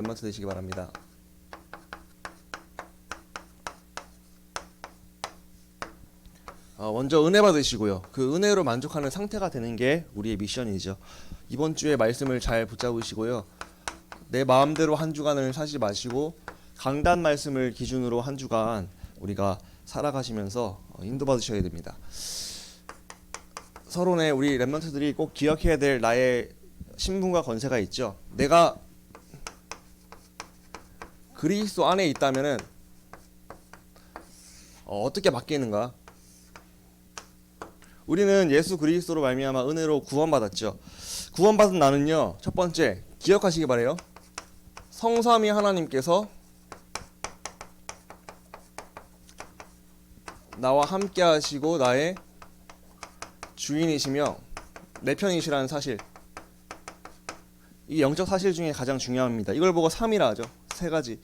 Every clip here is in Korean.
랩런트 되시기 바랍니다. 먼저 은혜 받으시고요. 그 은혜로 만족하는 상태가 되는 게 우리의 미션이죠. 이번 주에 말씀을 잘 붙잡으시고요. 내 마음대로 한 주간을 사지 마시고 강단 말씀을 기준으로 한 주간 우리가 살아가시면서 인도받으셔야 됩니다. 서론에 우리 랩런트들이 꼭 기억해야 될 나의 신분과 권세가 있죠. 내가 그리스도 안에 있다면은 어떻게 바뀌는가? 우리는 예수 그리스도로 말미암아 은혜로 구원받았죠. 구원받은 나는요, 첫 번째 기억하시기 바래요. 성삼위 하나님께서 나와 함께 하시고 나의 주인이시며 내 편이시라는 사실, 이 영적 사실 중에 가장 중요합니다. 이걸 보고 3이라 하죠. 세 가지.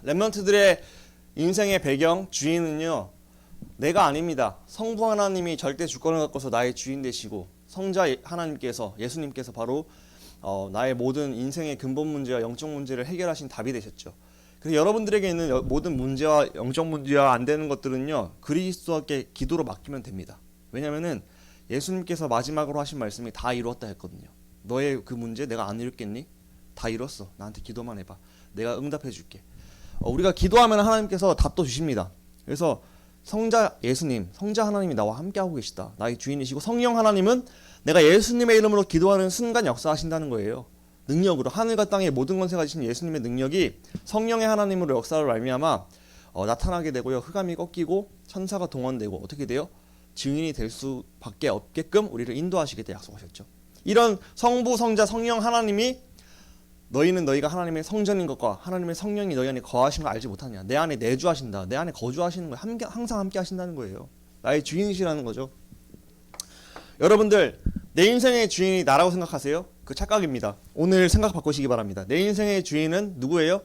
랩런트들의 인생의 배경, 주인은요, 내가 아닙니다. 성부 하나님이 절대 주권을 갖고서 나의 주인 되시고 성자 하나님께서, 예수님께서 바로 나의 모든 인생의 근본 문제와 영적 문제를 해결하신 답이 되셨죠. 그래서 여러분들에게 있는 모든 문제와 영적 문제와 안 되는 것들은요, 그리스도께 기도로 맡기면 됩니다. 왜냐면은 예수님께서 마지막으로 하신 말씀이 다 이루었다 했거든요. 너의 그 문제 내가 안 이뤘겠니? 다 이뤘어. 나한테 기도만 해봐. 내가 응답해 줄게. 우리가 기도하면 하나님께서 답도 주십니다. 그래서 성자 예수님, 성자 하나님이 나와 함께하고 계시다. 나의 주인이시고 성령 하나님은 내가 예수님의 이름으로 기도하는 순간 역사하신다는 거예요. 능력으로 하늘과 땅의 모든 권세 가지신 예수님의 능력이 성령의 하나님으로 역사를 말미암아 나타나게 되고요. 흑암이 꺾이고 천사가 동원되고 어떻게 돼요? 증인이 될 수밖에 없게끔 우리를 인도하시겠다 약속하셨죠. 이런 성부, 성자, 성령 하나님이 너희는 너희가 하나님의 성전인 것과 하나님의 성령이 너희 안에 거하신 걸 알지 못하냐. 내 안에 내주하신다. 내 안에 거주하시는 거예요. 항상 함께 하신다는 거예요. 나의 주인이시라는 거죠. 여러분들 내 인생의 주인이 나라고 생각하세요? 그 착각입니다. 오늘 생각 바꾸시기 바랍니다. 내 인생의 주인은 누구예요?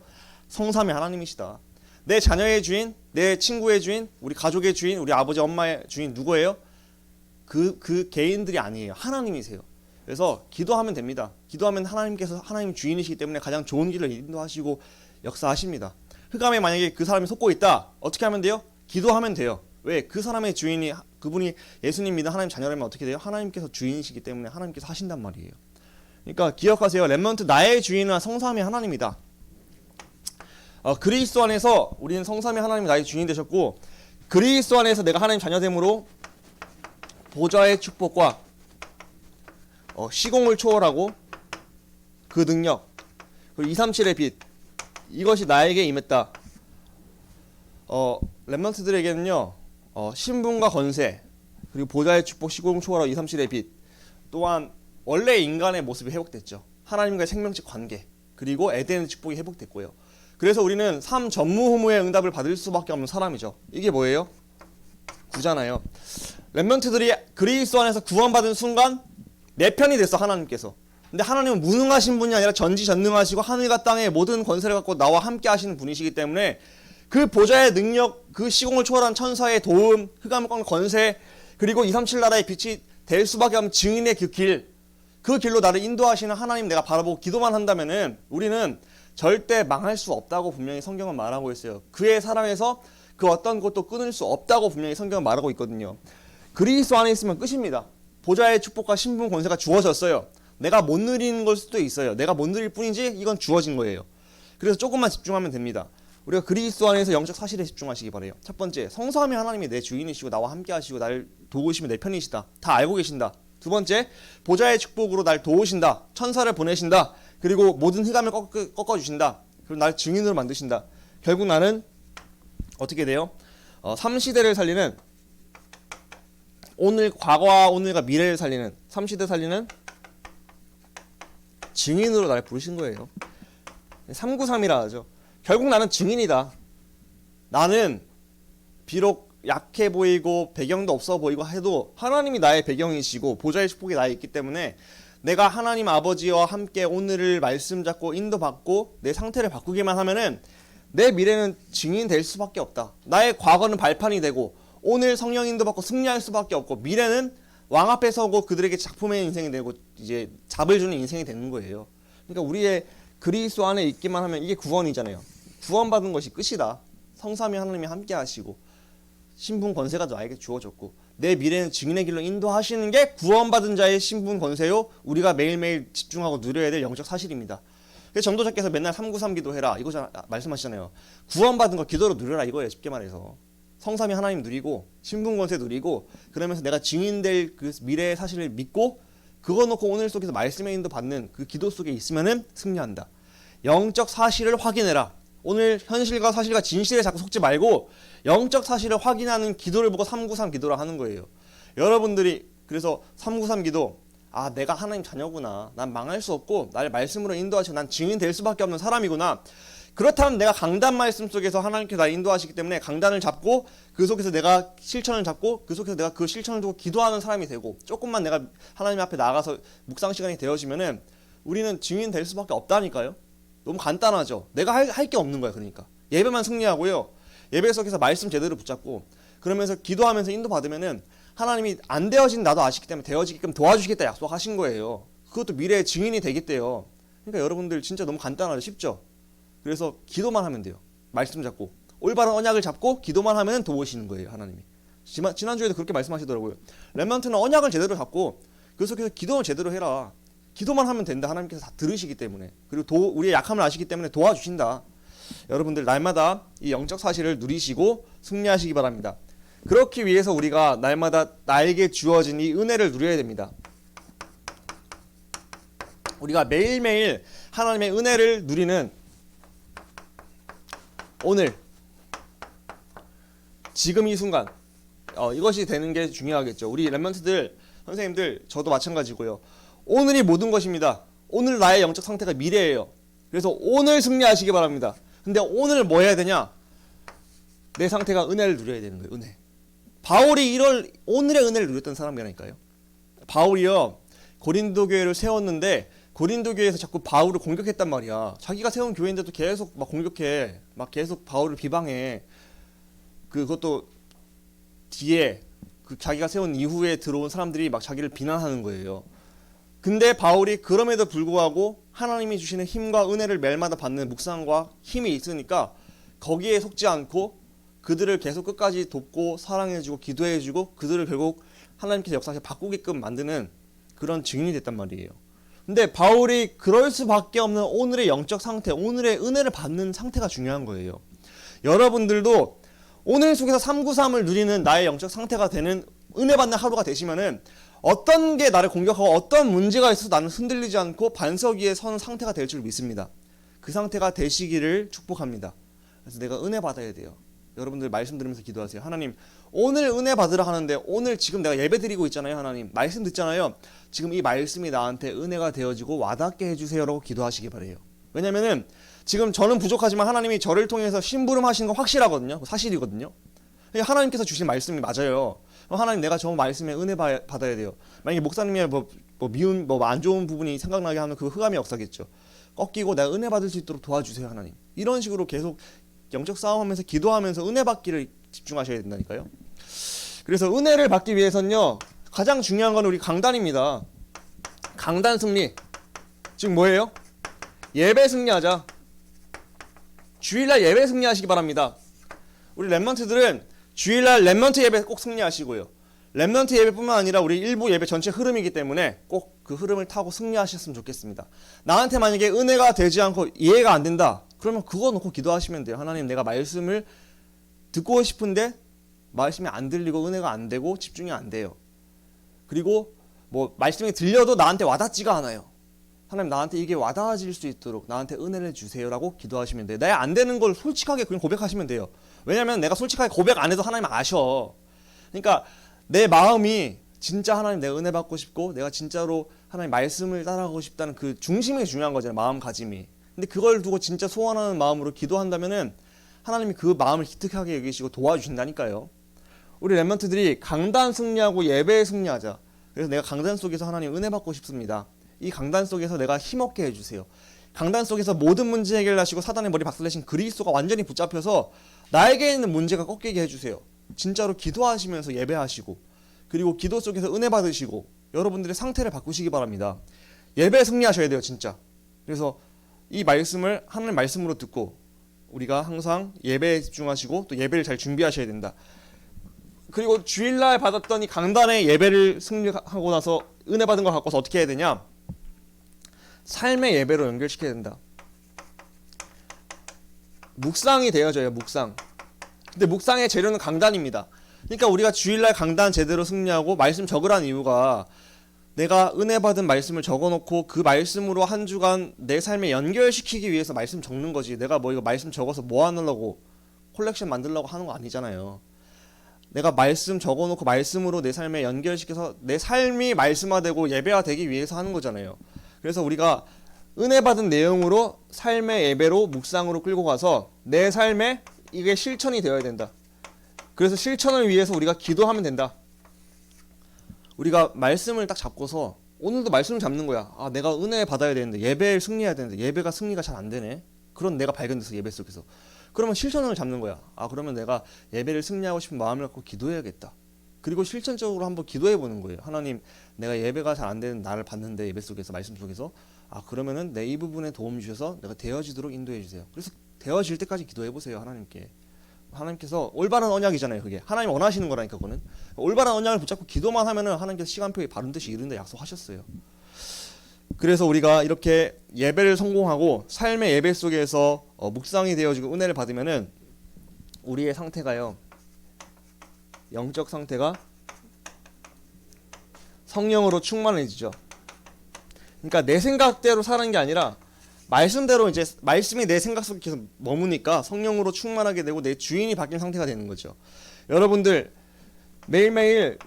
성삼위 하나님이시다. 내 자녀의 주인, 내 친구의 주인, 우리 가족의 주인, 우리 아버지 엄마의 주인 누구예요? 그 개인들이 아니에요. 하나님이세요. 그래서 기도하면 됩니다. 기도하면 하나님께서 하나님 주인이시기 때문에 가장 좋은 길을 인도하시고 역사하십니다. 흑암에 만약에 그 사람이 속고 있다. 어떻게 하면 돼요? 기도하면 돼요. 왜? 그 사람의 주인이, 그분이 예수님 믿는 하나님 자녀라면 어떻게 돼요? 하나님께서 주인이시기 때문에 하나님께서 하신단 말이에요. 그러니까 기억하세요. 랩런트 나의 주인은 성삼위 하나님이다. 그리스도 안에서 우리는 성삼위 하나님이 나의 주인이 되셨고, 그리스도 안에서 내가 하나님 자녀됨으로 보좌의 축복과 시공을 초월하고 그 능력, 그리고 237의 빛, 이것이 나에게 임했다. 랩런트들에게는요, 신분과 권세, 그리고 보좌의 축복, 시공 초월하고 237의 빛, 또한 원래 인간의 모습이 회복됐죠. 하나님과의 생명적 관계, 그리고 에덴의 축복이 회복됐고요. 그래서 우리는 삶 전무후무의 응답을 받을 수밖에 없는 사람이죠. 이게 뭐예요? 구잖아요. 랩런트들이 그리스도 안에서 구원받은 순간 내 편이 됐어, 하나님께서. 근데 하나님은 무능하신 분이 아니라 전지전능하시고 하늘과 땅의 모든 권세를 갖고 나와 함께 하시는 분이시기 때문에 그 보좌의 능력, 그 시공을 초월한 천사의 도움, 흑암을 꺾는 권세, 그리고 237 나라의 빛이 될 수밖에 없는 증인의 그 길로 나를 인도하시는 하나님 내가 바라보고 기도만 한다면은 우리는 절대 망할 수 없다고 분명히 성경은 말하고 있어요. 그의 사랑에서 그 어떤 것도 끊을 수 없다고 분명히 성경은 말하고 있거든요. 그리스도 안에 있으면 끝입니다. 보좌의 축복과 신분 권세가 주어졌어요. 내가 못 누리는 걸 수도 있어요. 내가 못 누릴 뿐이지 이건 주어진 거예요. 그래서 조금만 집중하면 됩니다. 우리가 그리스도 안에서 영적 사실에 집중하시기 바래요. 첫 번째, 성삼위 하나님이 내 주인이시고 나와 함께 하시고 나를 도우시며 내 편이시다. 다 알고 계신다. 두 번째, 보좌의 축복으로 날 도우신다. 천사를 보내신다. 그리고 모든 흑암을 꺾어주신다. 그리고 날 증인으로 만드신다. 결국 나는 어떻게 돼요? 3시대를 살리는, 오늘, 과거와 오늘과 미래를 살리는, 3시대 살리는 증인으로 날 부르신 거예요. 393이라 하죠. 결국 나는 증인이다. 나는 비록 약해 보이고 배경도 없어 보이고 해도 하나님이 나의 배경이시고 보좌의 축복이 나에 있기 때문에 내가 하나님 아버지와 함께 오늘을 말씀 잡고 인도받고 내 상태를 바꾸기만 하면은 내 미래는 증인 될 수밖에 없다. 나의 과거는 발판이 되고 오늘 성령 인도받고 승리할 수밖에 없고 미래는 왕 앞에 서고 그들에게 작품의 인생이 되고 이제 잡을 주는 인생이 되는 거예요. 그러니까 우리의 그리스도 안에 있기만 하면 이게 구원이잖아요. 구원받은 것이 끝이다. 성삼위 하나님이 함께 하시고 신분 권세가 나에게 주어졌고 내 미래는 증인의 길로 인도하시는 게 구원받은 자의 신분 권세요. 우리가 매일매일 집중하고 누려야 될 영적 사실입니다. 그래서 전도자께서 맨날 393 기도해라 이거 말씀하시잖아요. 구원받은 거 기도로 누려라 이거예요. 쉽게 말해서 성삼위 하나님 누리고 신분 권세 누리고 그러면서 내가 증인될 그 미래의 사실을 믿고 그거 놓고 오늘 속에서 말씀의 인도 받는 그 기도 속에 있으면은 승리한다. 영적 사실을 확인해라. 오늘 현실과 사실과 진실에 자꾸 속지 말고 영적 사실을 확인하는 기도를 보고 393 기도를 하는 거예요. 여러분들이 그래서 393 기도 내가 하나님 자녀구나. 난 망할 수 없고 나를 말씀으로 인도하시고 난 증인 될 수밖에 없는 사람이구나. 그렇다면 내가 강단 말씀 속에서 하나님께 나를 인도하시기 때문에 강단을 잡고 그 속에서 내가 실천을 잡고 그 속에서 내가 그 실천을 두고 기도하는 사람이 되고 조금만 내가 하나님 앞에 나가서 묵상 시간이 되어지면은 우리는 증인 될 수밖에 없다니까요. 너무 간단하죠. 내가 할 게 없는 거야. 그러니까 예배만 승리하고요. 예배 속에서 말씀 제대로 붙잡고 그러면서 기도하면서 인도 받으면은 하나님이 안 되어진 나도 아시기 때문에 되어지게끔 도와주시겠다 약속하신 거예요. 그것도 미래의 증인이 되겠대요. 그러니까 여러분들 진짜 너무 간단하죠. 쉽죠. 그래서 기도만 하면 돼요. 말씀 잡고 올바른 언약을 잡고 기도만 하면 도우시는 거예요. 하나님이. 지난주에도 그렇게 말씀하시더라고요. 렘넌트는 언약을 제대로 잡고 그 속에서 기도를 제대로 해라. 기도만 하면 된다. 하나님께서 다 들으시기 때문에 그리고 우리의 약함을 아시기 때문에 도와주신다. 여러분들 날마다 이 영적 사실을 누리시고 승리하시기 바랍니다. 그렇기 위해서 우리가 날마다 나에게 주어진 이 은혜를 누려야 됩니다. 우리가 매일매일 하나님의 은혜를 누리는 오늘 지금 이 순간 이것이 되는 게 중요하겠죠. 우리 렘넌트들 선생님들 저도 마찬가지고요. 오늘이 모든 것입니다. 오늘 나의 영적 상태가 미래예요. 그래서 오늘 승리하시기 바랍니다. 근데 오늘 뭐 해야 되냐? 내 상태가 은혜를 누려야 되는 거예요. 은혜. 바울이 오늘의 은혜를 누렸던 사람이라니까요. 바울이요 고린도 교회를 세웠는데 고린도 교회에서 자꾸 바울을 공격했단 말이야. 자기가 세운 교회인데도 계속 막 공격해. 막 계속 바울을 비방해. 그것도 뒤에 자기가 세운 이후에 들어온 사람들이 막 자기를 비난하는 거예요. 근데 바울이 그럼에도 불구하고 하나님이 주시는 힘과 은혜를 매일마다 받는 묵상과 힘이 있으니까 거기에 속지 않고 그들을 계속 끝까지 돕고 사랑해주고 기도해주고 그들을 결국 하나님께서 역사에서 바꾸게끔 만드는 그런 증인이 됐단 말이에요. 근데 바울이 그럴 수밖에 없는 오늘의 영적 상태, 오늘의 은혜를 받는 상태가 중요한 거예요. 여러분들도 오늘 속에서 393을 누리는 나의 영적 상태가 되는 은혜 받는 하루가 되시면은 어떤 게 나를 공격하고 어떤 문제가 있어서 나는 흔들리지 않고 반석 위에 서는 상태가 될 줄 믿습니다. 그 상태가 되시기를 축복합니다. 그래서 내가 은혜 받아야 돼요. 여러분들 말씀 들으면서 기도하세요. 하나님 오늘 은혜 받으라 하는데 오늘 지금 내가 예배 드리고 있잖아요. 하나님 말씀 듣잖아요. 지금 이 말씀이 나한테 은혜가 되어지고 와닿게 해주세요 라고 기도하시기 바래요. 왜냐면은 지금 저는 부족하지만 하나님이 저를 통해서 심부름하시는 건 확실하거든요. 사실이거든요. 하나님께서 주신 말씀이 맞아요. 하나님 내가 저 말씀에 은혜 받아야 돼요. 만약에 목사님의 미운 안 좋은 부분이 생각나게 하는 그 흑암의 역사겠죠. 꺾이고 내가 은혜 받을 수 있도록 도와주세요 하나님. 이런 식으로 계속 영적 싸움하면서 기도하면서 은혜 받기를 집중하셔야 된다니까요. 그래서 은혜를 받기 위해서는요 가장 중요한 건 우리 강단입니다. 강단 승리. 지금 뭐예요? 예배 승리하자. 주일날 예배 승리하시기 바랍니다. 우리 렘넌트들은 주일날 렘넌트 예배 꼭 승리하시고요. 렘넌트 예배뿐만 아니라 우리 일부 예배 전체 흐름이기 때문에 꼭 그 흐름을 타고 승리하셨으면 좋겠습니다. 나한테 만약에 은혜가 되지 않고 이해가 안 된다. 그러면 그거 놓고 기도하시면 돼요. 하나님 내가 말씀을 듣고 싶은데 말씀이 안 들리고 은혜가 안 되고 집중이 안 돼요. 그리고 말씀이 들려도 나한테 와닿지가 않아요. 하나님 나한테 이게 와닿아질 수 있도록 나한테 은혜를 주세요라고 기도하시면 돼요. 내 안 되는 걸 솔직하게 그냥 고백하시면 돼요. 왜냐하면 내가 솔직하게 고백 안 해도 하나님 아셔. 그러니까 내 마음이 진짜 하나님 내가 은혜 받고 싶고 내가 진짜로 하나님 말씀을 따라가고 싶다는 그 중심이 중요한 거잖아요. 마음가짐이. 근데 그걸 두고 진짜 소원하는 마음으로 기도한다면은 하나님이 그 마음을 기특하게 여기시고 도와주신다니까요. 우리 렘넌트들이 강단 승리하고 예배에 승리하자. 그래서 내가 강단 속에서 하나님 은혜 받고 싶습니다. 이 강단 속에서 내가 힘없게 해주세요. 강단 속에서 모든 문제 해결하시고 사단의 머리 박살내신 그리스도가 완전히 붙잡혀서 나에게 있는 문제가 꺾이게 해주세요. 진짜로 기도하시면서 예배하시고 그리고 기도 속에서 은혜 받으시고 여러분들의 상태를 바꾸시기 바랍니다. 예배에 승리하셔야 돼요. 진짜. 그래서 이 말씀을 하나님 말씀으로 듣고 우리가 항상 예배에 집중하시고 또 예배를 잘 준비하셔야 된다. 그리고 주일날 받았던 이 강단의 예배를 승리하고 나서 은혜 받은 걸 갖고서 어떻게 해야 되냐? 삶의 예배로 연결시켜야 된다. 묵상이 되어져요. 묵상. 근데 묵상의 재료는 강단입니다. 그러니까 우리가 주일날 강단 제대로 승리하고 말씀 적으라는 이유가 내가 은혜 받은 말씀을 적어놓고 그 말씀으로 한 주간 내 삶에 연결시키기 위해서 말씀 적는 거지. 내가 뭐 이거 말씀 적어서 뭐 하려고 콜렉션 만들려고 하는 거 아니잖아요. 내가 말씀 적어놓고 말씀으로 내 삶에 연결시켜서 내 삶이 말씀화되고 예배화되기 위해서 하는 거잖아요. 그래서 우리가 은혜 받은 내용으로 삶의 예배로 묵상으로 끌고 가서 내 삶에 이게 실천이 되어야 된다. 그래서 실천을 위해서 우리가 기도하면 된다. 우리가 말씀을 딱 잡고서 오늘도 말씀을 잡는 거야. 아, 내가 은혜 받아야 되는데 예배를 승리해야 되는데 예배가 승리가 잘 안 되네. 그런 내가 발견돼서 예배 속에서. 그러면 실천을 잡는 거야. 아, 그러면 내가 예배를 승리하고 싶은 마음을 갖고 기도해야겠다. 그리고 실천적으로 한번 기도해 보는 거예요. 하나님, 내가 예배가 잘 안 되는 나를 봤는데 예배 속에서 말씀 속에서 아, 그러면은 내 이 부분에 도움 주셔서 내가 되어지도록 인도해 주세요. 그래서 되어질 때까지 기도해 보세요. 하나님께. 하나님께서 올바른 언약이잖아요. 그게 하나님 원하시는 거라니까. 그거는 올바른 언약을 붙잡고 기도만 하면은 하나님께서 시간표에 바른 듯이 이룬다 약속하셨어요. 그래서 우리가 이렇게 예배를 성공하고 삶의 예배 속에서 묵상이 되어지고 은혜를 받으면은 우리의 상태가요, 영적 상태가 성령으로 충만해지죠. 그러니까 내 생각대로 사는 게 아니라 말씀대로 이제 말씀이 내 생각 속에 계속 머무니까 성령으로 충만하게 되고 내 주인이 바뀐 상태가 되는 거죠. 여러분들 매일매일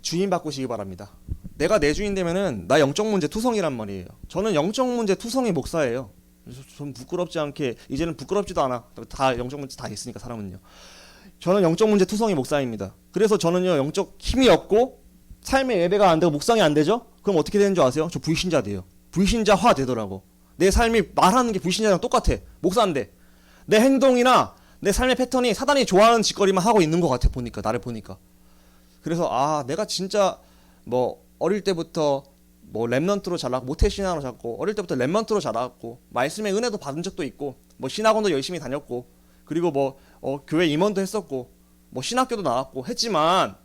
주인 바꾸시기 바랍니다. 내가 내 주인 되면은 나 영적 문제 투성이란 말이에요. 저는 영적 문제 투성이 목사예요. 그래서 좀 부끄럽지 않게 이제는 부끄럽지도 않아. 다 영적 문제 다 있으니까 사람은요. 저는 영적 문제 투성이 목사입니다. 그래서 저는요 영적 힘이 없고 삶의 예배가 안 되고 묵상이 안 되죠? 그럼 어떻게 되는 줄 아세요? 저 불신자 돼요. 불신자화 되더라고. 내 삶이 말하는 게 불신자랑 똑같아. 목사인데 내 행동이나 내 삶의 패턴이 사단이 좋아하는 짓거리만 하고 있는 것 같아. 보니까 나를 보니까. 그래서 아, 내가 진짜 뭐 어릴 때부터 뭐 랩넌트로 자랐고 모태신앙으로 자랐고 어릴 때부터 랩넌트로 자랐고 말씀의 은혜도 받은 적도 있고 뭐 신학원도 열심히 다녔고 그리고 뭐 교회 임원도 했었고 뭐 신학교도 나왔고 했지만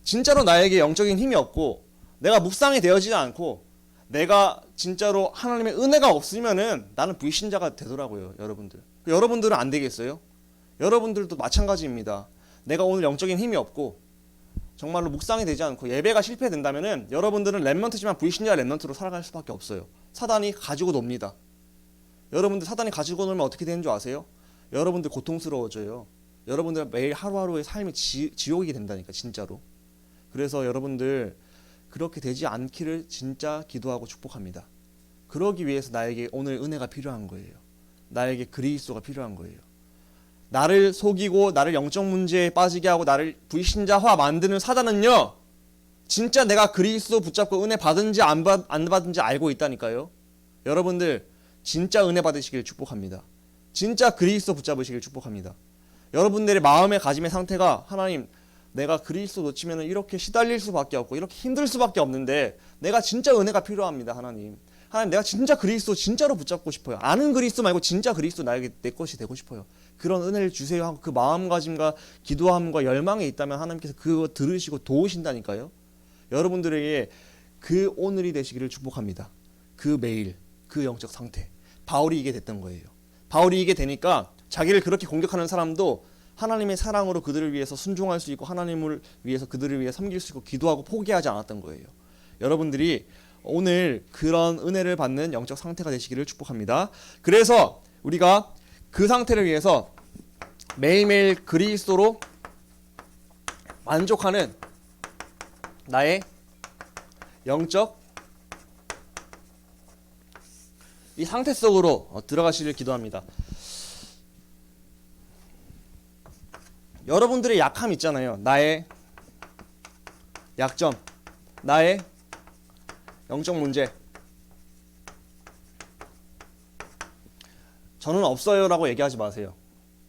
진짜로 나에게 영적인 힘이 없고 내가 묵상이 되어지지 않고 내가 진짜로 하나님의 은혜가 없으면은 나는 불신자가 되더라고요. 여러분들. 여러분들은 안 되겠어요? 여러분들도 마찬가지입니다. 내가 오늘 영적인 힘이 없고 정말로 묵상이 되지 않고 예배가 실패된다면은 여러분들은 랩넌트지만 불신자 랩넌트로 살아갈 수밖에 없어요. 사단이 가지고 놉니다. 여러분들 사단이 가지고 놀면 어떻게 되는 줄 아세요? 여러분들 고통스러워져요. 여러분들 매일 하루하루의 삶이 지옥이 된다니까 진짜로. 그래서 여러분들 그렇게 되지 않기를 진짜 기도하고 축복합니다. 그러기 위해서 나에게 오늘 은혜가 필요한 거예요. 나에게 그리스도가 필요한 거예요. 나를 속이고 나를 영적 문제에 빠지게 하고 나를 불신자화 만드는 사단은요, 진짜 내가 그리스도 붙잡고 은혜 받은지 안 받은지 알고 있다니까요. 여러분들 진짜 은혜 받으시길 축복합니다. 진짜 그리스도 붙잡으시길 축복합니다. 여러분들의 마음의 가짐의 상태가 하나님, 내가 그리스도 놓치면 이렇게 시달릴 수밖에 없고 이렇게 힘들 수밖에 없는데 내가 진짜 은혜가 필요합니다. 하나님, 내가 진짜 그리스도 진짜로 붙잡고 싶어요. 아는 그리스도 말고 진짜 그리스도 나에게 내 것이 되고 싶어요. 그런 은혜를 주세요 하고 그 마음가짐과 기도함과 열망이 있다면 하나님께서 그거 들으시고 도우신다니까요. 여러분들에게 그 오늘이 되시기를 축복합니다. 그 매일, 그 영적 상태. 바울이 이게 됐던 거예요. 바울이 이게 되니까 자기를 그렇게 공격하는 사람도 하나님의 사랑으로 그들을 위해서 순종할 수 있고 하나님을 위해서 그들을 위해 섬길 수 있고 기도하고 포기하지 않았던 거예요. 여러분들이 오늘 그런 은혜를 받는 영적 상태가 되시기를 축복합니다. 그래서 우리가 그 상태를 위해서 매일매일 그리스도로 만족하는 나의 영적 이 상태 속으로 들어가시길 기도합니다. 여러분들의 약함 있잖아요. 나의 약점, 나의 영적 문제. 저는 없어요 라고 얘기하지 마세요.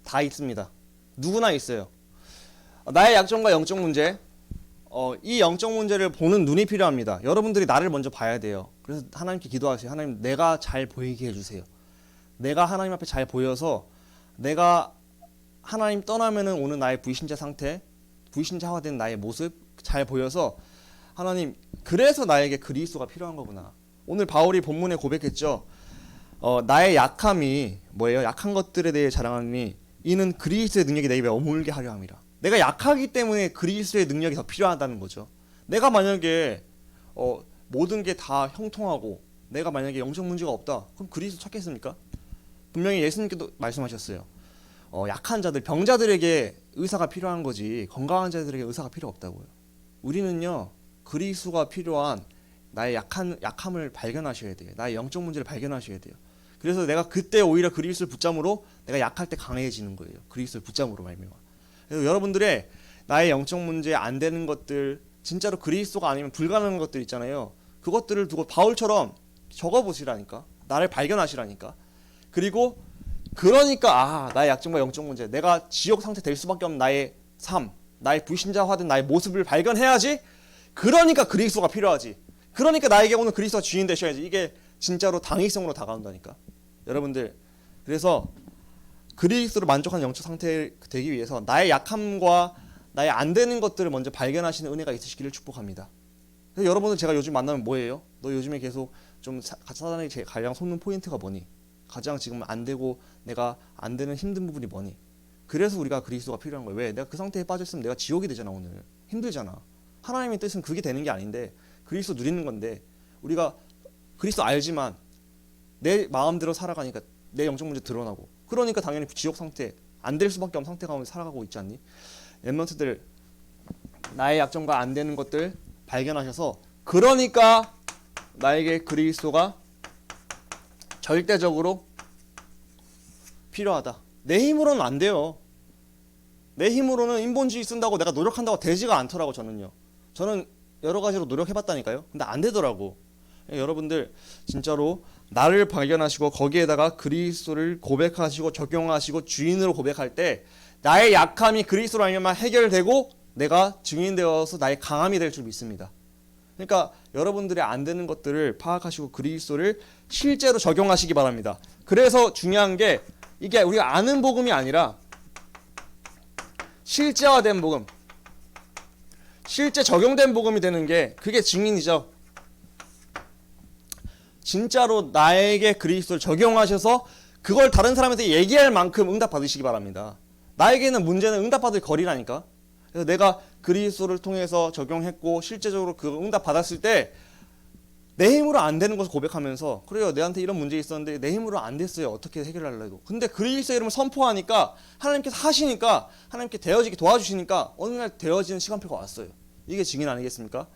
다 있습니다. 누구나 있어요. 나의 약점과 영적 문제, 이 영적 문제를 보는 눈이 필요합니다. 여러분들이 나를 먼저 봐야 돼요. 그래서 하나님께 기도하세요. 하나님, 내가 잘 보이게 해주세요. 내가 하나님 앞에 잘 보여서 내가 하나님 떠나면은 오는 나의 불신자 상태, 불신자화된 나의 모습 잘 보여서 하나님, 그래서 나에게 그리스도가 필요한 거구나. 오늘 바울이 본문에 고백했죠. 나의 약함이 뭐예요? 약한 것들에 대해 자랑하니 이는 그리스도의 능력이 내 입에 어물게 하려 함이라. 내가 약하기 때문에 그리스도의 능력이 더 필요하다는 거죠. 내가 만약에 모든 게 다 형통하고 내가 만약에 영적 문제가 없다, 그럼 그리스도 찾겠습니까? 분명히 예수님께도 말씀하셨어요. 약한 자들, 병자들에게 의사가 필요한 거지 건강한 자들에게 의사가 필요 없다고요. 우리는요, 그리스도가 필요한 나의 약함을 발견하셔야 돼요. 나의 영적 문제를 발견하셔야 돼요. 그래서 내가 그때 오히려 그리스도를 붙잡으로 내가 약할 때 강해지는 거예요. 그리스도를 붙잡으로 말미암아. 그래서 여러분들의 나의 영적 문제 안 되는 것들, 진짜로 그리스도가 아니면 불가능한 것들 있잖아요. 그것들을 두고 바울처럼 적어보시라니까. 나를 발견하시라니까. 그리고 그러니까 나의 약점과 영적 문제, 내가 지옥 상태 될 수밖에 없는 나의 삶, 나의 불신자화된 나의 모습을 발견해야지. 그러니까 그리스도가 필요하지. 그러니까 나에게 오늘 그리스도가 주인 되셔야지. 이게 진짜로 당위성으로 다가온다니까. 여러분들, 그래서 그리스도로 만족하는 영적 상태 되기 위해서 나의 약함과 나의 안 되는 것들을 먼저 발견하시는 은혜가 있으시기를 축복합니다. 그래서 여러분들, 제가 요즘 만나면 뭐예요? 너 요즘에 계속 좀 사단이 가장 속는 포인트가 뭐니? 가장 지금 안 되고 내가 안 되는 힘든 부분이 뭐니? 그래서 우리가 그리스도가 필요한 거예요. 왜? 내가 그 상태에 빠졌으면 내가 지옥이 되잖아. 오늘 힘들잖아. 하나님의 뜻은 그게 되는 게 아닌데 그리스도 누리는 건데, 우리가 그리스도 알지만 내 마음대로 살아가니까 내 영적 문제 드러나고, 그러니까 당연히 지옥 상태, 안 될 수밖에 없는 상태 가운데 살아가고 있지 않니? 렘넌트들, 나의 약점과 안 되는 것들 발견하셔서, 그러니까 나에게 그리스도가 절대적으로 필요하다. 내 힘으로는 안 돼요. 내 힘으로는 인본주의 쓴다고 내가 노력한다고 되지가 않더라고. 저는 여러 가지로 노력해봤다니까요. 근데 안 되더라고. 여러분들, 진짜로 나를 발견하시고 거기에다가 그리스도를 고백하시고 적용하시고 주인으로 고백할 때 나의 약함이 그리스도로 하면 해결되고 내가 증인되어서 나의 강함이 될 줄 믿습니다. 그러니까 여러분들의 안 되는 것들을 파악하시고 그리스도를 실제로 적용하시기 바랍니다. 그래서 중요한 게, 이게 우리가 아는 복음이 아니라 실제화된 복음, 실제 적용된 복음이 되는 게, 그게 증인이죠. 진짜로 나에게 그리스도를 적용하셔서 그걸 다른 사람한테 얘기할 만큼 응답 받으시기 바랍니다. 나에게는 문제는 응답 받을 거리라니까. 그래서 내가 그리스도를 통해서 적용했고 실제적으로 그 응답 받았을 때 내 힘으로 안 되는 것을 고백하면서, 그래요, 내한테 이런 문제 있었는데 내 힘으로 안 됐어요. 어떻게 해결하려고. 근데 그리스도의 이름을 선포하니까, 하나님께서 하시니까, 하나님께 되어지게 도와주시니까 어느 날 되어지는 시간표가 왔어요. 이게 증인 아니겠습니까?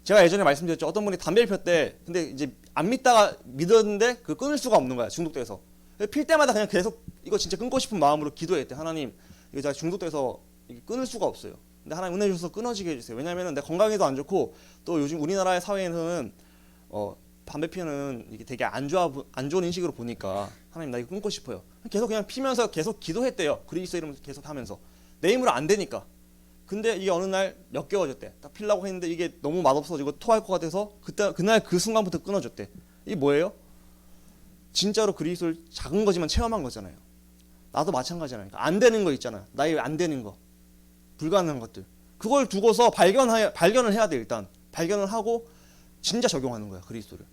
제가 예전에 말씀드렸죠. 어떤 분이 담배를 폈대. 근데 이제 안 믿다가 믿었는데 그 끊을 수가 없는 거야. 중독돼서. 필 때마다 그냥 계속 이거 진짜 끊고 싶은 마음으로 기도했대. 하나님, 이거 제가 중독돼서 끊을 수가 없어요. 근데 하나님 은혜 주셔서 끊어지게 해주세요. 왜냐면은 내 건강에도 안 좋고, 또 요즘 우리나라의 사회에서는 담배 피우는 이게 되게 안 좋은 인식으로 보니까, 하나님, 나 이거 끊고 싶어요. 계속 그냥 피면서 계속 기도했대요. 그리스도 이름 계속 하면서. 내 힘으로 안 되니까. 근데 이게 어느 날 역겨워졌대. 딱 피려고 했는데 이게 너무 맛없어지고 토할 것 같아서 그날 그 순간부터 끊어졌대. 이게 뭐예요? 진짜로 그리스도를 작은 거지만 체험한 거잖아요. 나도 마찬가지잖아요. 안 되는 거 있잖아. 나의 안 되는 거, 불가능한 것들. 그걸 두고서 발견을 해야 돼. 일단 발견을 하고 진짜 적용하는 거야, 그리스도를.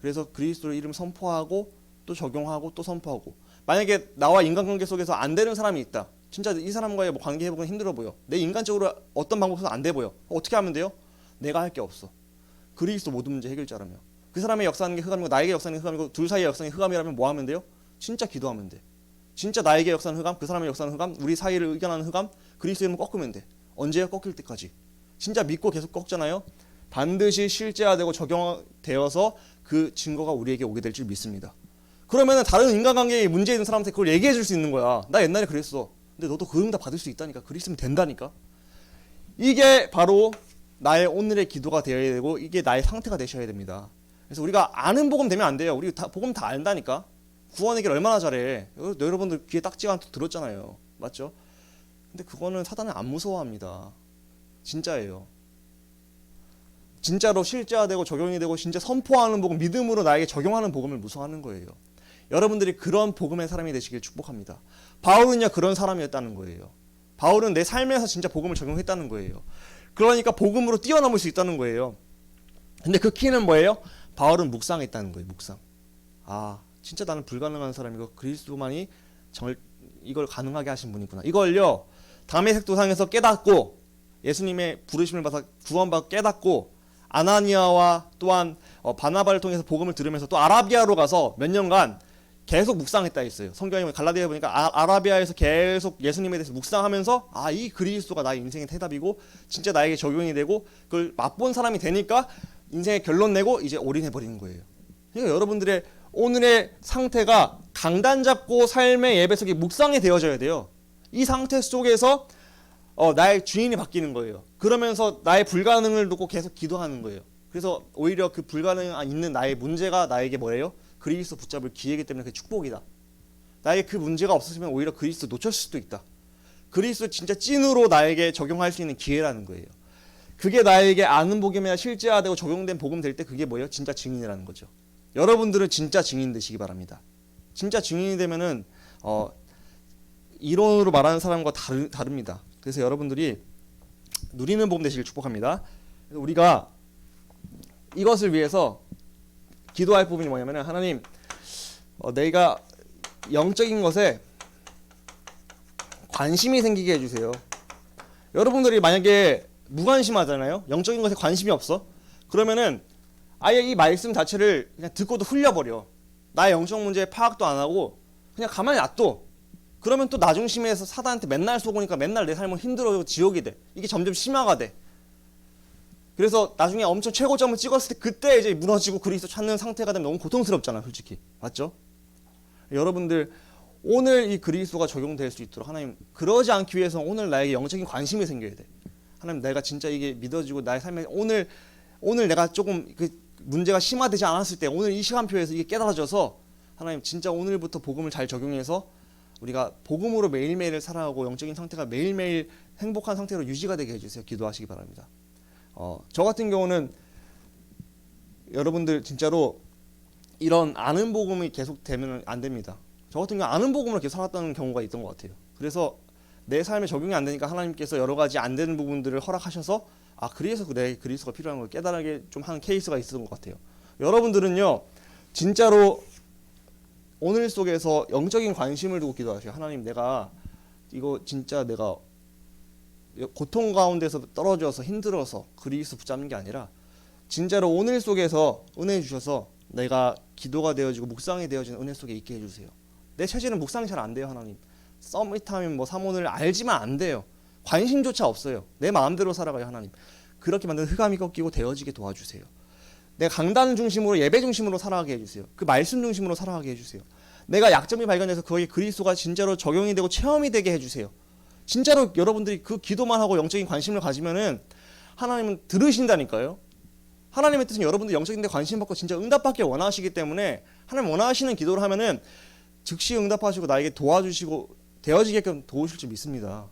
그래서 그리스도의 이름 선포하고 또 적용하고 또 선포하고. 만약에 나와 인간관계 속에서 안 되는 사람이 있다. 진짜 이 사람과의 관계 회복은 힘들어 보여. 내 인간적으로 어떤 방법에서 안 돼 보여. 어떻게 하면 돼요? 내가 할 게 없어. 그리스도 모든 문제 해결자라며. 그 사람의 역사하는 게 흑암이고 나에게 역사하는 게 흑암이고 둘 사이의 역사는 흑암이라면 뭐 하면 돼요? 진짜 기도하면 돼. 진짜 나에게 역사하는 흑암, 그 사람의 역사하는 흑암, 우리 사이를 의견하는 흑암, 그리스도 이름을 꺾으면 돼. 언제요? 꺾일 때까지. 진짜 믿고 계속 꺾잖아요. 반드시 실제화되고 적용되어서 그 증거가 우리에게 오게 될 줄 믿습니다. 그러면은 다른 인간관계에 문제 있는 사람한테 그걸 얘기해 줄 수 있는 거야. 나 옛날에 그랬어. 근데 너도 그 응답 받을 수 있다니까. 그랬으면 된다니까. 이게 바로 나의 오늘의 기도가 되어야 되고, 이게 나의 상태가 되셔야 됩니다. 그래서 우리가 아는 복음 되면 안 돼요. 우리 복음 다 안다니까. 구원의 길 얼마나 잘해. 여러분들 귀에 딱지가 들었잖아요. 맞죠? 근데 그거는 사단은 안 무서워합니다. 진짜예요. 진짜로 실제화되고 적용이 되고 진짜 선포하는 복음, 믿음으로 나에게 적용하는 복음을 묵상하는 거예요. 여러분들이 그런 복음의 사람이 되시길 축복합니다. 바울은요 그런 사람이었다는 거예요. 바울은 내 삶에서 진짜 복음을 적용했다는 거예요. 그러니까 복음으로 뛰어넘을 수 있다는 거예요. 근데 그 키는 뭐예요? 바울은 묵상했다는 거예요. 묵상. 아 진짜 나는 불가능한 사람이고 그리스도만이 이걸 가능하게 하신 분이구나. 이걸요 다메섹 도상에서 깨닫고 예수님의 부르심을 받아 구원받고 깨닫고 아나니아와 또한 바나바를 통해서 복음을 들으면서 또 아라비아로 가서 몇 년간 계속 묵상했다 했어요. 성경에 갈라디아에 보니까 아라비아에서 계속 예수님에 대해서 묵상하면서 아 이 그리스도가 나의 인생의 해답이고 진짜 나에게 적용이 되고 그걸 맛본 사람이 되니까 인생의 결론 내고 이제 올인해 버리는 거예요. 그러니까 여러분들의 오늘의 상태가 강단 잡고 삶의 예배 속에 묵상이 되어져야 돼요. 이 상태 속에서 나의 주인이 바뀌는 거예요. 그러면서 나의 불가능을 놓고 계속 기도하는 거예요. 그래서 오히려 그 불가능 있는 나의 문제가 나에게 뭐예요? 그리스도 붙잡을 기회이기 때문에 그게 축복이다. 나에게 그 문제가 없었으면 오히려 그리스도 놓쳤을 수도 있다. 그리스도 진짜 찐으로 나에게 적용할 수 있는 기회라는 거예요. 그게 나에게 아는 복음이나 실제화되고 적용된 복음 될 때 그게 뭐예요? 진짜 증인이라는 거죠. 여러분들은 진짜 증인 되시기 바랍니다. 진짜 증인이 되면은 이론으로 말하는 사람과 다릅니다. 그래서 여러분들이 누리는 복음 되시길 축복합니다. 그래서 우리가 이것을 위해서 기도할 부분이 뭐냐면은 하나님 내가 영적인 것에 관심이 생기게 해주세요. 여러분들이 만약에 무관심하잖아요. 영적인 것에 관심이 없어. 그러면은 아예 이 말씀 자체를 그냥 듣고도 흘려버려. 나의 영적 문제에 파악도 안 하고 그냥 가만히 놔둬. 그러면 또 나 중심에서 사단한테 맨날 속으니까 맨날 내 삶은 힘들어지고 지옥이 돼. 이게 점점 심화가 돼. 그래서 나중에 엄청 최고점을 찍었을 때 그때 이제 무너지고 그리스도 찾는 상태가 되면 너무 고통스럽잖아, 솔직히. 맞죠? 여러분들 오늘 이 그리스도가 적용될 수 있도록 하나님 그러지 않기 위해서 오늘 나에게 영적인 관심이 생겨야 돼. 하나님 내가 진짜 이게 믿어지고 나의 삶에 오늘 내가 조금 그 문제가 심화되지 않았을 때 오늘 이 시간표에서 이게 깨달아져서 하나님 진짜 오늘부터 복음을 잘 적용해서 우리가 복음으로 매일매일을 살아가고 영적인 상태가 매일매일 행복한 상태로 유지가 되게 해주세요. 기도하시기 바랍니다. 저 같은 경우는 여러분들 진짜로 이런 아는 복음이 계속 되면 안 됩니다. 저 같은 경우 아는 복음을 계속 살았다는 경우가 있던 것 같아요. 그래서 내 삶에 적용이 안 되니까 하나님께서 여러 가지 안 되는 부분들을 허락하셔서 그래서 내 그리스도가 필요한 걸 깨달게 좀 하는 케이스가 있었던 것 같아요. 여러분들은요 진짜로 오늘 속에서 영적인 관심을 두고 기도하세요. 하나님 내가 이거 진짜 내가 고통 가운데서 떨어져서 힘들어서 그리스도 붙잡는 게 아니라 진짜로 오늘 속에서 은혜 주셔서 내가 기도가 되어지고 묵상이 되어지는 은혜 속에 있게 해주세요. 내 체질은 묵상이 잘 안 돼요. 하나님 서밋하면 뭐 사문을 알지만 안 돼요. 관심조차 없어요. 내 마음대로 살아가요. 하나님 그렇게 만든 흑암이 꺾이고 되어지게 도와주세요. 내가 강단 중심으로 예배 중심으로 살아가게 해주세요. 그 말씀 중심으로 살아가게 해주세요. 내가 약점이 발견돼서 거기에 그리스도가 진짜로 적용이 되고 체험이 되게 해주세요. 진짜로 여러분들이 그 기도만 하고 영적인 관심을 가지면은 하나님은 들으신다니까요. 하나님의 뜻은 여러분들 영적인 데 관심 받고 진짜 응답받기 원하시기 때문에 하나님 원하시는 기도를 하면은 즉시 응답하시고 나에게 도와주시고 되어지게끔 도우실 줄 믿습니다.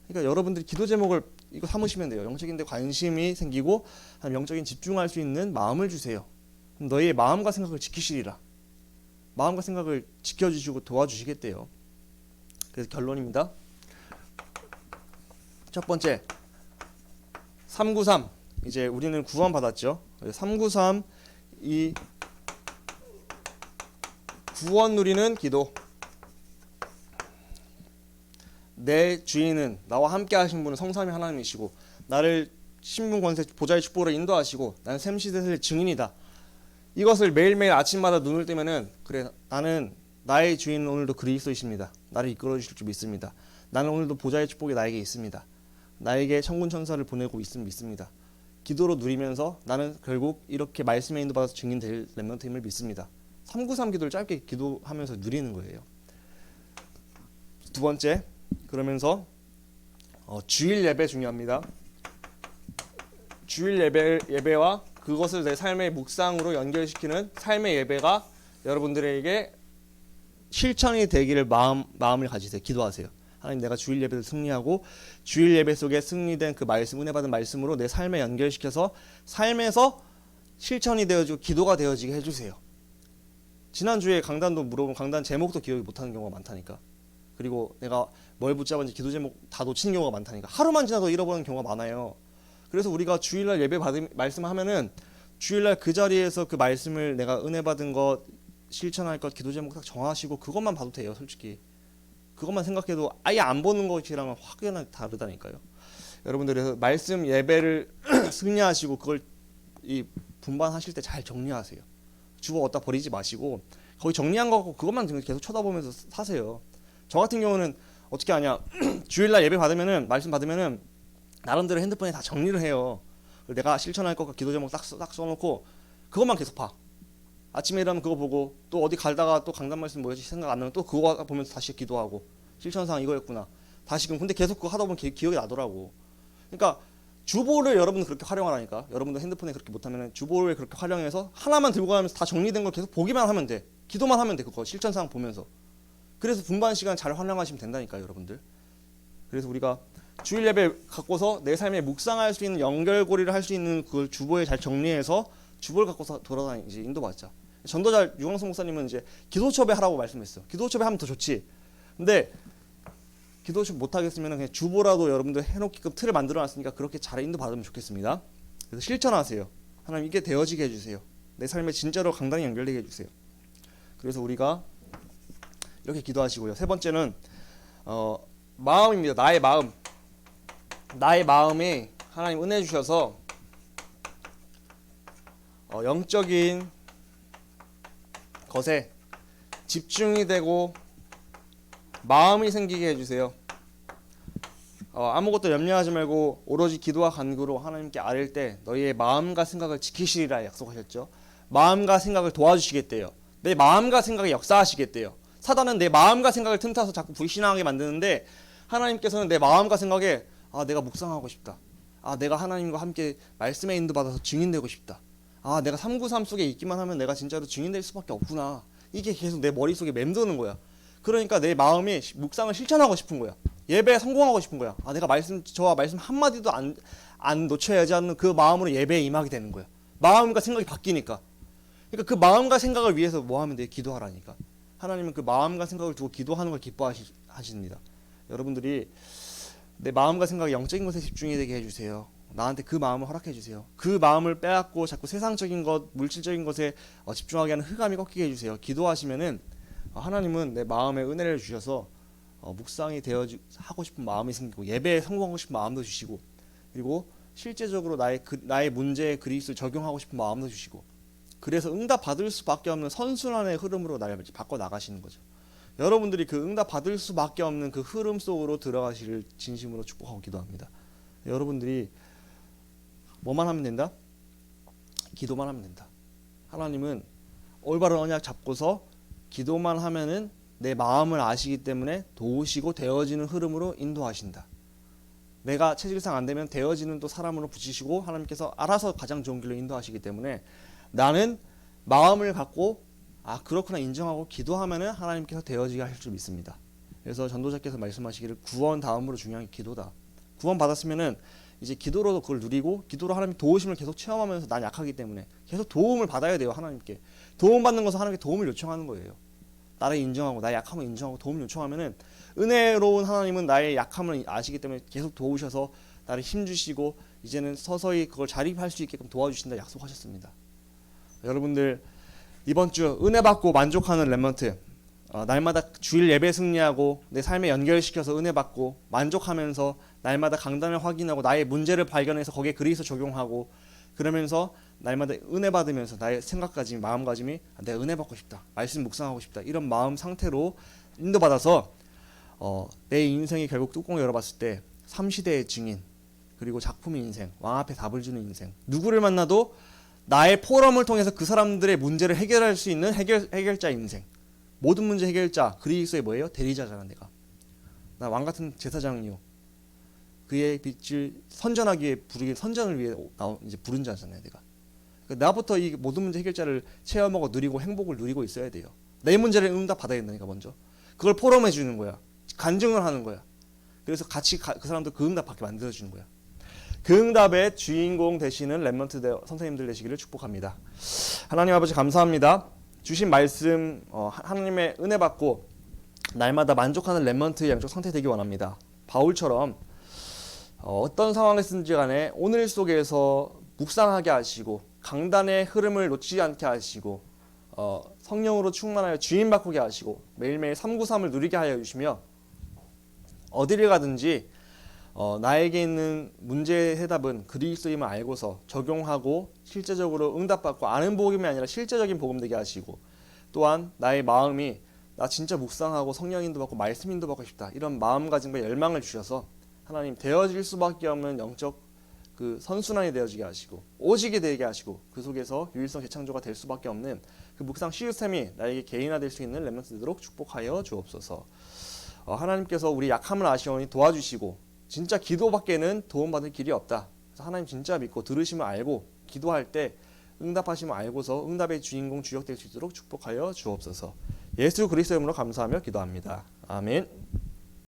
그러니까 여러분들이 기도 제목을 이거 삼으시면 돼요. 영적인 데 관심이 생기고 영적인 집중할 수 있는 마음을 주세요. 그럼 너희의 마음과 생각을 지키시리라. 마음과 생각을 지켜주시고 도와주시겠대요. 그래서 결론입니다. 첫 번째 393 이제 우리는 구원 받았죠. 393 이 구원 누리는 기도. 내 주인은 나와 함께 하신 분은 성삼위 하나님이시고 나를 신분 권세 보좌의 축복으로 인도하시고 나는 샘시대의 증인이다. 이것을 매일매일 아침마다 눈을 뜨면은 그래 나는 나의 주인은 오늘도 그리스도이십니다. 나를 이끌어 주실 줄 믿습니다. 나는 오늘도 보좌의 축복이 나에게 있습니다. 나에게 천군 천사를 보내고 있음을 믿습니다. 기도로 누리면서 나는 결국 이렇게 말씀에 인도받아서 증인될 렘넌트임을 믿습니다. 393 기도를 짧게 기도하면서 누리는 거예요. 두 번째 그러면서 주일 예배 중요합니다. 주일 예배와 그것을 내 삶의 묵상으로 연결시키는 삶의 예배가 여러분들에게 실천이 되기를 마음을 가지세요. 기도하세요. 하나님 내가 주일 예배를 승리하고 주일 예배 속에 승리된 그 말씀, 은혜 받은 말씀으로 내 삶에 연결시켜서 삶에서 실천이 되어지고 기도가 되어지게 해주세요. 지난주에 강단도 물어보면 강단 제목도 기억이 못하는 경우가 많다니까. 그리고 내가 뭘 붙잡았는지 기도 제목 다 놓치는 경우가 많다니까. 하루만 지나도 잃어버리는 경우가 많아요. 그래서 우리가 주일날 예배 받은 말씀하면은 주일날 그 자리에서 그 말씀을 내가 은혜 받은 것, 실천할 것, 기도 제목 딱 정하시고 그것만 봐도 돼요. 솔직히 그것만 생각해도 아예 안 보는 것이랑은 확연하게 다르다니까요. 여러분들 말씀 예배를 승리하시고 그걸 이 분반하실 때 잘 정리하세요. 주워 얻다 버리지 마시고 거기 정리한 거 갖고 그것만 계속 쳐다보면서 사세요. 저 같은 경우는 어떻게 하냐. 주일날 예배 받으면은 말씀 받으면은 나름대로 핸드폰에 다 정리를 해요. 내가 실천할 것과 기도 제목 딱 써놓고 그것만 계속 봐. 아침에 일어나면 그거 보고 또 어디 가다가 또 강단 말씀 뭐였지 생각 안 나면 또 그거 보면서 다시 기도하고 실천사항 이거였구나. 다시금 근데 계속 그거 하다 보면 기억이 나더라고. 그러니까 주보를 여러분은 그렇게 활용하라니까. 여러분도 핸드폰에 그렇게 못하면 주보를 그렇게 활용해서 하나만 들고 가면서 다 정리된 걸 계속 보기만 하면 돼. 기도만 하면 돼. 그거 실천사항 보면서. 그래서 분반 시간 잘 활용하시면 된다니까요, 여러분들. 그래서 우리가 주일 예배 갖고서 내 삶에 묵상할 수 있는 연결고리를 할 수 있는 그걸 주보에 잘 정리해서 주보를 갖고서 돌아다니지 인도받자. 전도자 유광성 목사님은 이제 기도첩에 하라고 말씀했어요. 기도첩에 하면 더 좋지. 근데 기도첩 못 하겠으면 그냥 주보라도 여러분들 해놓게끔 틀을 만들어놨으니까 그렇게 잘 인도받으면 좋겠습니다. 그래서 실천하세요. 하나님 이게 되어지게 해주세요. 내 삶에 진짜로 강단이 연결되게 해주세요. 그래서 우리가 이렇게 기도하시고요. 세 번째는 마음입니다. 나의 마음. 나의 마음에 하나님 은혜 주셔서 영적인 것에 집중이 되고 마음이 생기게 해주세요. 아무것도 염려하지 말고 오로지 기도와 간구로 하나님께 아뢰일 때 너희의 마음과 생각을 지키시리라 약속하셨죠. 마음과 생각을 도와주시겠대요. 내 마음과 생각에 역사하시겠대요. 사단은 내 마음과 생각을 틈타서 자꾸 불신앙하게 만드는데 하나님께서는 내 마음과 생각에 내가 묵상하고 싶다. 내가 하나님과 함께 말씀에 인도받아서 증인되고 싶다. 내가 393 속에 있기만 하면 내가 진짜로 증인될 수밖에 없구나. 이게 계속 내 머릿속에 맴도는 거야. 그러니까 내 마음이 묵상을 실천하고 싶은 거야. 예배에 성공하고 싶은 거야. 내가 저와 말씀 한마디도 안 놓쳐야지 하는 그 마음으로 예배에 임하게 되는 거야. 마음과 생각이 바뀌니까. 그러니까 그 마음과 생각을 위해서 뭐 하면 돼? 기도하라니까. 하나님은 그 마음과 생각을 두고 기도하는 걸 기뻐하십니다. 여러분들이 내 마음과 생각이 영적인 것에 집중이 되게 해주세요. 나한테 그 마음을 허락해 주세요. 그 마음을 빼앗고 자꾸 세상적인 것, 물질적인 것에 집중하게 하는 흑암이 꺾이게 해주세요. 기도하시면은 하나님은 내 마음에 은혜를 주셔서 묵상이 하고 싶은 마음이 생기고 예배에 성공하고 싶은 마음도 주시고 그리고 실제적으로 나의 문제에 그리스도를 적용하고 싶은 마음도 주시고 그래서 응답 받을 수밖에 없는 선순환의 흐름으로 나를 바꿔 나가시는 거죠. 여러분들이 그 응답 받을 수밖에 없는 그 흐름 속으로 들어가시를 진심으로 축복하고 기도합니다. 여러분들이 뭐만 하면 된다? 기도만 하면 된다. 하나님은 올바른 언약 잡고서 기도만 하면은 내 마음을 아시기 때문에 도우시고 되어지는 흐름으로 인도하신다. 내가 체질상 안 되면 되어지는 또 사람으로 붙이시고 하나님께서 알아서 가장 좋은 길로 인도하시기 때문에 나는 마음을 갖고 그렇구나 인정하고 기도하면은 하나님께서 되어지게 하실 줄 믿습니다. 그래서 전도자께서 말씀하시기를 구원 다음으로 중요한 게 기도다. 구원 받았으면은 이제 기도로 그걸 누리고 기도로 하나님 도우심을 계속 체험하면서 난 약하기 때문에 계속 도움을 받아야 돼요. 하나님께 도움 받는 것은 하나님께 도움을 요청하는 거예요. 나를 인정하고 나의 약함을 인정하고 도움을 요청하면은 은혜로운 하나님은 나의 약함을 아시기 때문에 계속 도우셔서 나를 힘주시고 이제는 서서히 그걸 자립할 수 있게끔 도와주신다 약속하셨습니다. 여러분들 이번 주 은혜 받고 만족하는 렘넌트 날마다 주일 예배 승리하고 내 삶에 연결시켜서 은혜 받고 만족하면서 날마다 강단을 확인하고 나의 문제를 발견해서 거기에 그리스도 적용하고 그러면서 날마다 은혜 받으면서 나의 생각가짐, 마음가짐이 내가 은혜 받고 싶다, 말씀 묵상하고 싶다 이런 마음 상태로 인도받아서 내 인생이 결국 뚜껑을 열어봤을 때 3시대의 증인 그리고 작품의 인생, 왕 앞에 답을 주는 인생 누구를 만나도 나의 포럼을 통해서 그 사람들의 문제를 해결할 수 있는 해결자 인생 모든 문제 해결자 그리스도의 뭐예요? 대리자잖아. 내가 나 왕같은 제사장이요 그의 빛을 선전하기 위해 부르기 선전을 위해 이제 부른 자잖아요. 내가 그러니까 나부터 이 모든 문제 해결자를 체험하고 누리고 행복을 누리고 있어야 돼요. 내 문제를 응답 받아야 된다니까. 먼저 그걸 포럼해 주는 거야. 간증을 하는 거야. 그래서 같이 그 사람도 그 응답 받게 만들어주는 거야. 그 응답의 주인공 되시는 렘넌트 선생님들 되시기를 축복합니다. 하나님 아버지 감사합니다. 주신 말씀 하나님의 은혜 받고 날마다 만족하는 렘넌트의 영적 상태 되기 원합니다. 바울처럼 어떤 상황이든지 간에 오늘 속에서 묵상하게 하시고 강단의 흐름을 놓치지 않게 하시고 성령으로 충만하여 주인 바꾸게 하시고 매일매일 393을 누리게 하여 주시며 어디를 가든지 나에게 있는 문제의 해답은 그리스도임을 알고서 적용하고 실제적으로 응답받고 아는 복음이 아니라 실제적인 복음 되게 하시고 또한 나의 마음이 나 진짜 묵상하고 성령 인도받고 말씀 인도받고 싶다 이런 마음가짐과 열망을 주셔서 하나님 되어질 수밖에 없는 영적 그 선순환이 되어지게 하시고 오직이 되게 하시고 그 속에서 유일성 재창조가 될 수밖에 없는 그 묵상 시스템이 나에게 개인화될 수 있는 렘넌트 되도록 축복하여 주옵소서. 하나님께서 우리 약함을 아시오니 도와주시고 진짜 기도밖에는 도움받을 길이 없다. 그래서 하나님 진짜 믿고 들으시면 알고 기도할 때 응답하시면 알고서 응답의 주인공 주역 될 수 있도록 축복하여 주옵소서. 예수 그리스도의 이름으로 감사하며 기도합니다. 아멘.